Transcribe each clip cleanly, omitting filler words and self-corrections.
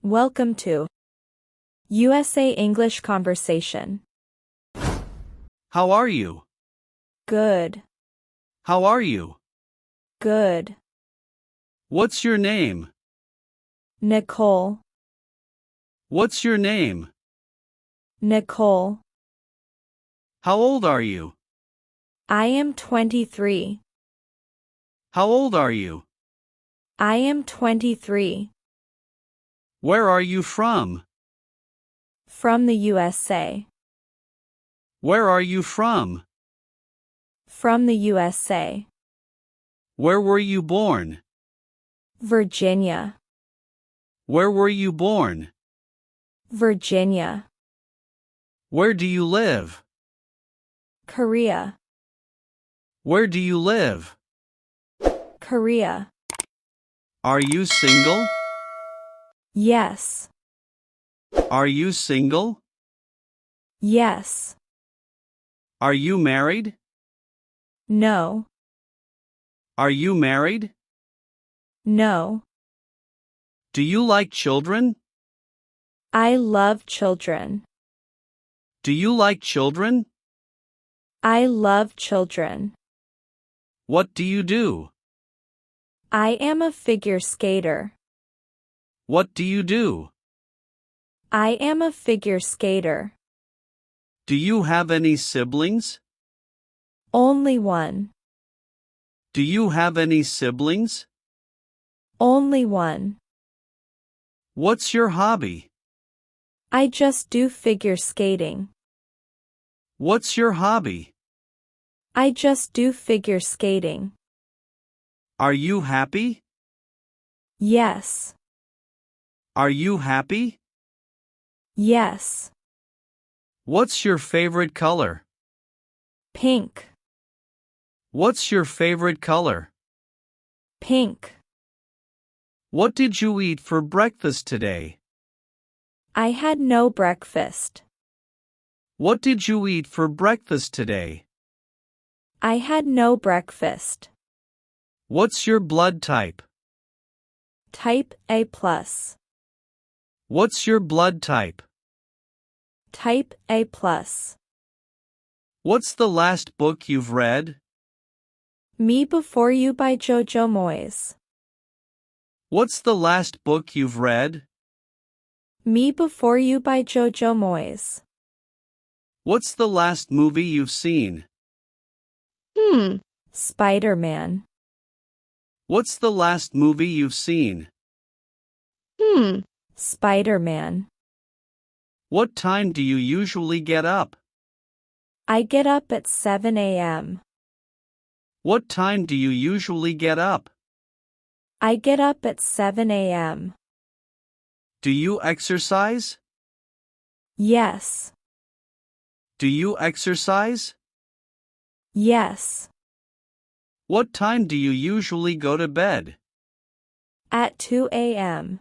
Welcome to USA English Conversation. How are you? Good. How are you? Good. What's your name? Nicole. What's your name? Nicole. How old are you? I am 23. How old are you? I am 23. Where are you from? From the USA. Where are you from? From the USA. Where were you born? Virginia. Where were you born? Virginia. Where do you live? Korea. Where do you live? Korea. Are you single? Yes. Are you single? Yes. Are you married? No. Are you married? No. Do you like children? I love children. Do you like children? I love children. What do you do? I am a figure skater. What do you do? I am a figure skater. Do you have any siblings? Only one. Do you have any siblings? Only one. What's your hobby? I just do figure skating. What's your hobby? I just do figure skating. Are you happy? Yes. Are you happy? Yes. What's your favorite color? Pink. What's your favorite color? Pink. What did you eat for breakfast today? I had no breakfast. What did you eat for breakfast today? I had no breakfast. What's your blood type? Type A+. What's your blood type? Type A+. What's the last book you've read? Me Before You by Jojo Moyes. What's the last book you've read? Me Before You by Jojo Moyes. What's the last movie you've seen? Spider-Man. What's the last movie you've seen? Spider-Man. What time do you usually get up? I get up at 7 a.m. What time do you usually get up? I get up at 7 a.m. Do you exercise? Yes. Do you exercise? Yes. What time do you usually go to bed? At 2 a.m.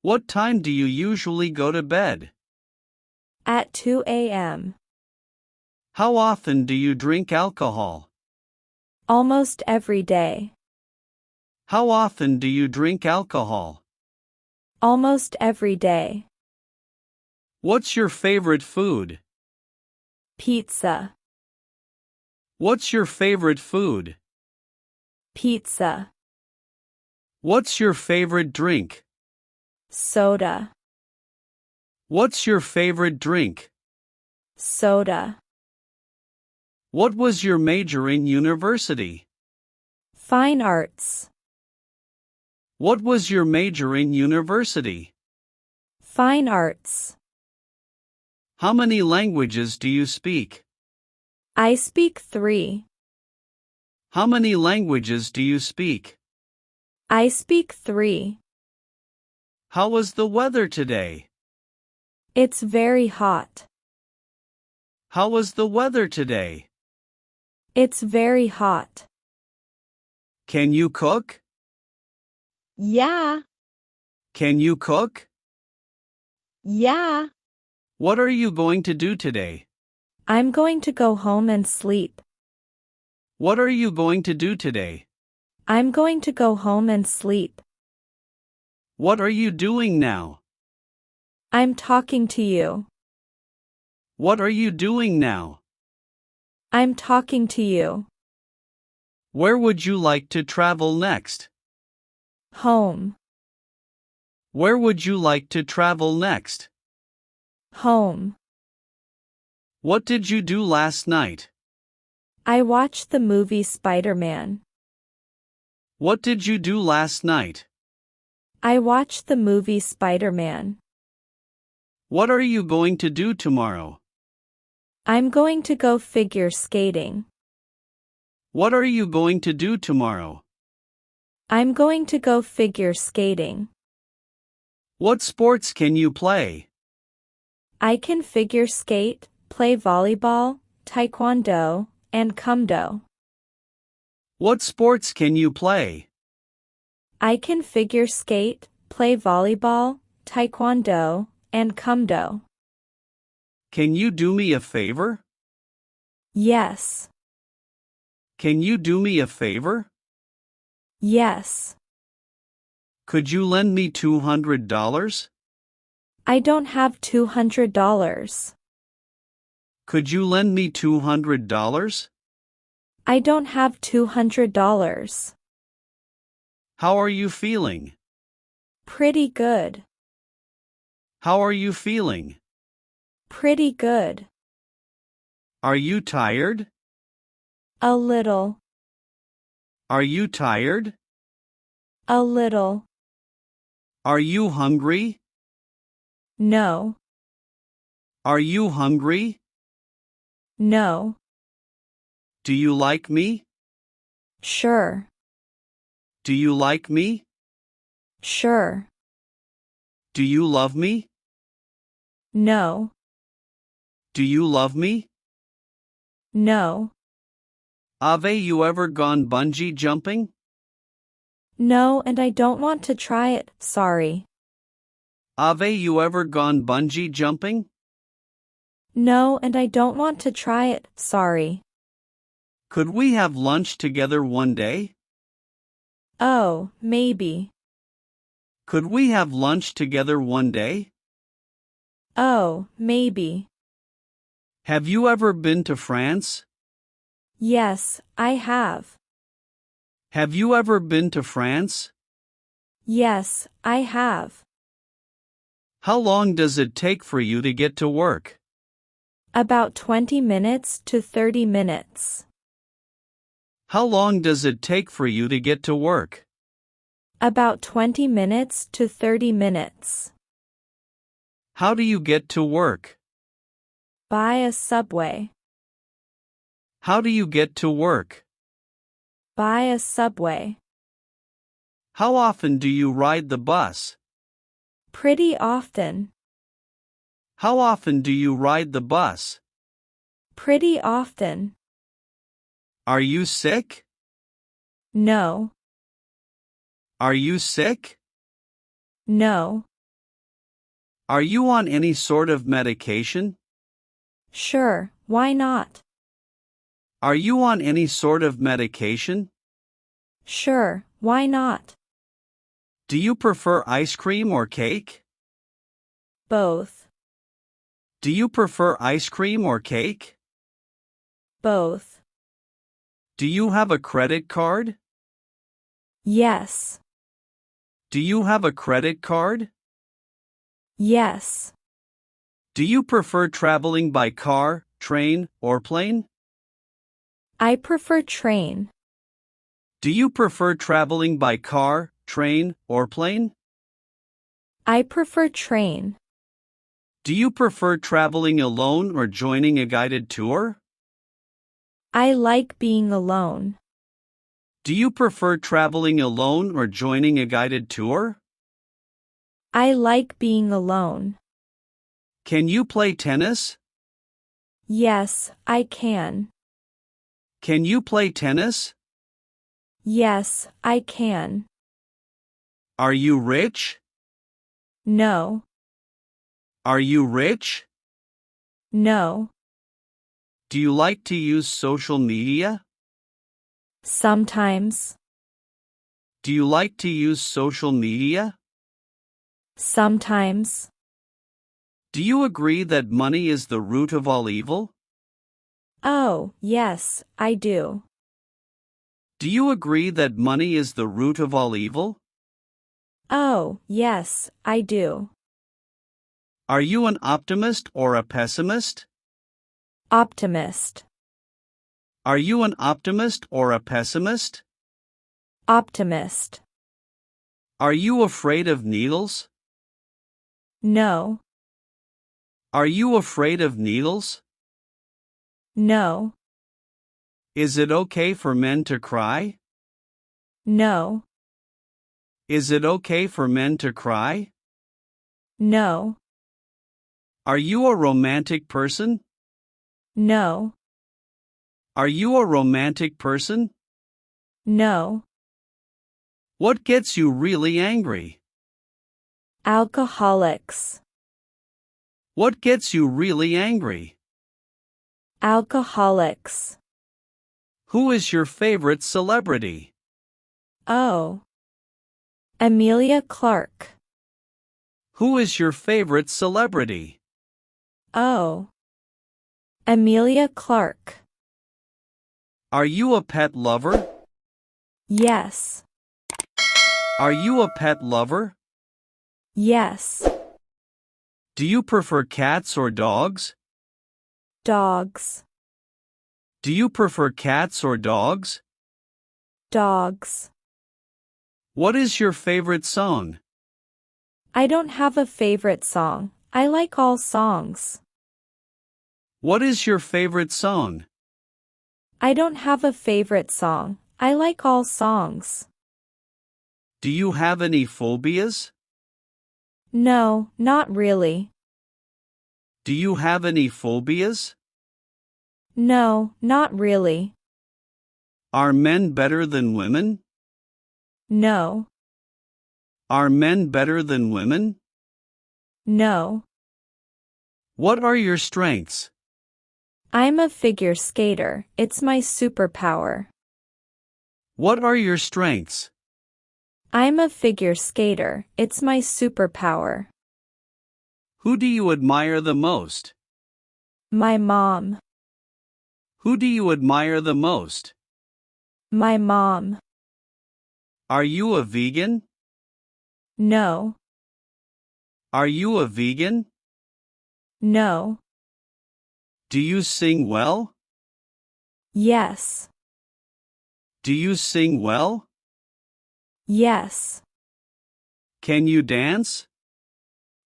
What time do you usually go to bed? At 2 a.m. How often do you drink alcohol? Almost every day. How often do you drink alcohol? Almost every day. What's your favorite food? Pizza. What's your favorite food? Pizza. What's your favorite drink? Soda. What's your favorite drink? Soda. What was your major in university? Fine arts. What was your major in university? Fine arts. How many languages do you speak? I speak 3. How many languages do you speak? I speak 3. How was the weather today? It's very hot. How was the weather today? It's very hot. Can you cook? Yeah. Can you cook? Yeah. What are you going to do today? I'm going to go home and sleep. What are you going to do today? I'm going to go home and sleep. What are you doing now? I'm talking to you. What are you doing now? I'm talking to you. Where would you like to travel next? Home. Where would you like to travel next? Home. What did you do last night? I watched the movie Spider-Man. What did you do last night? I watched the movie Spider-Man. What are you going to do tomorrow? I'm going to go figure skating. What are you going to do tomorrow? I'm going to go figure skating. What sports can you play? I can figure skate, play volleyball, taekwondo, and kumdo. What sports can you play? I can figure skate, play volleyball, taekwondo, and kumdo. Can you do me a favor? Yes. Can you do me a favor? Yes. Could you lend me $200? I don't have $200. Could you lend me $200? I don't have $200. How are you feeling? Pretty good. How are you feeling? Pretty good. Are you tired? A little. Are you tired? A little. Are you hungry? No. Are you hungry? No. Do you like me? Sure. Do you like me? Sure. Do you love me? No. Do you love me? No. Have you ever gone bungee jumping? No, and I don't want to try it, sorry. Have you ever gone bungee jumping? No, and I don't want to try it, sorry. Could we have lunch together one day? Oh, maybe. Could we have lunch together one day? Oh, maybe. Have you ever been to France? Yes, I have. Have you ever been to France? Yes, I have. How long does it take for you to get to work? About 20 minutes to 30 minutes. How long does it take for you to get to work? About 20 minutes to 30 minutes. How do you get to work? By a subway. How do you get to work? By a subway. How often do you ride the bus? Pretty often. How often do you ride the bus? Pretty often. Are you sick? No. Are you sick? No. Are you on any sort of medication? Sure, why not? Are you on any sort of medication? Sure, why not? Do you prefer ice cream or cake? Both. Do you prefer ice cream or cake? Both. Do you have a credit card? Yes. Do you have a credit card? Yes. Do you prefer traveling by car, train, or plane? I prefer train. Do you prefer traveling by car, train, or plane? I prefer train. Do you prefer traveling alone or joining a guided tour? I like being alone. Do you prefer traveling alone or joining a guided tour? I like being alone. Can you play tennis? Yes, I can. Can you play tennis? Yes, I can. Are you rich? No. Are you rich? No. Do you like to use social media? Sometimes. Do you like to use social media? Sometimes. Do you agree that money is the root of all evil? Oh, yes, I do. Do you agree that money is the root of all evil? Oh, yes, I do. Are you an optimist or a pessimist? Optimist. Are you an optimist or a pessimist? Optimist. Are you afraid of needles? No. Are you afraid of needles? No. Is it okay for men to cry? No. Is it okay for men to cry? No. Are you a romantic person? No. Are you a romantic person? No. What gets you really angry? Alcoholics. What gets you really angry? Alcoholics. Who is your favorite celebrity? Oh. Emilia Clarke. Who is your favorite celebrity? Oh. Emilia Clarke. Are you a pet lover? Yes. Are you a pet lover? Yes. Do you prefer cats or dogs? Dogs. Do you prefer cats or dogs? Dogs. What is your favorite song? I don't have a favorite song. I like all songs. What is your favorite song? I don't have a favorite song. I like all songs. Do you have any phobias? No, not really. Do you have any phobias? No, not really. Are men better than women? No. Are men better than women? No. What are your strengths? I'm a figure skater. It's my superpower. What are your strengths? I'm a figure skater. It's my superpower. Who do you admire the most? My mom. Who do you admire the most? My mom. Are you a vegan? No. Are you a vegan? No. Do you sing well? Yes. Do you sing well? Yes. Can you dance?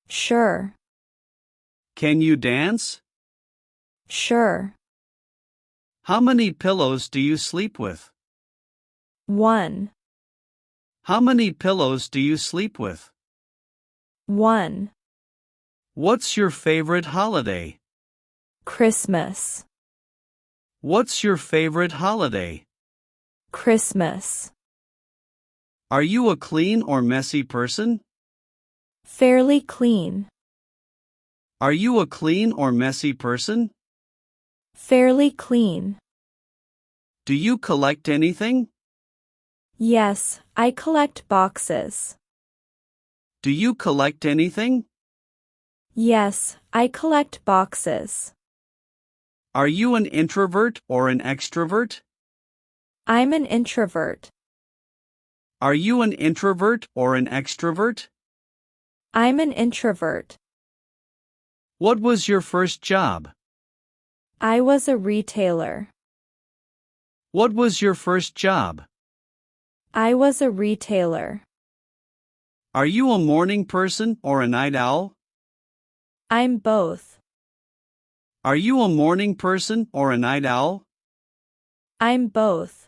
Sure. Can you dance? Sure. How many pillows do you sleep with? 1. How many pillows do you sleep with? 1. What's your favorite holiday? Christmas. What's your favorite holiday? Christmas. Are you a clean or messy person? Fairly clean. Are you a clean or messy person? Fairly clean. Do you collect anything? Yes, I collect boxes. Do you collect anything? Yes, I collect boxes. Are you an introvert or an extrovert? I'm an introvert. Are you an introvert or an extrovert? I'm an introvert. What was your first job? I was a retailer. What was your first job? I was a retailer. Are you a morning person or a night owl? I'm both. Are you a morning person or a night owl? I'm both.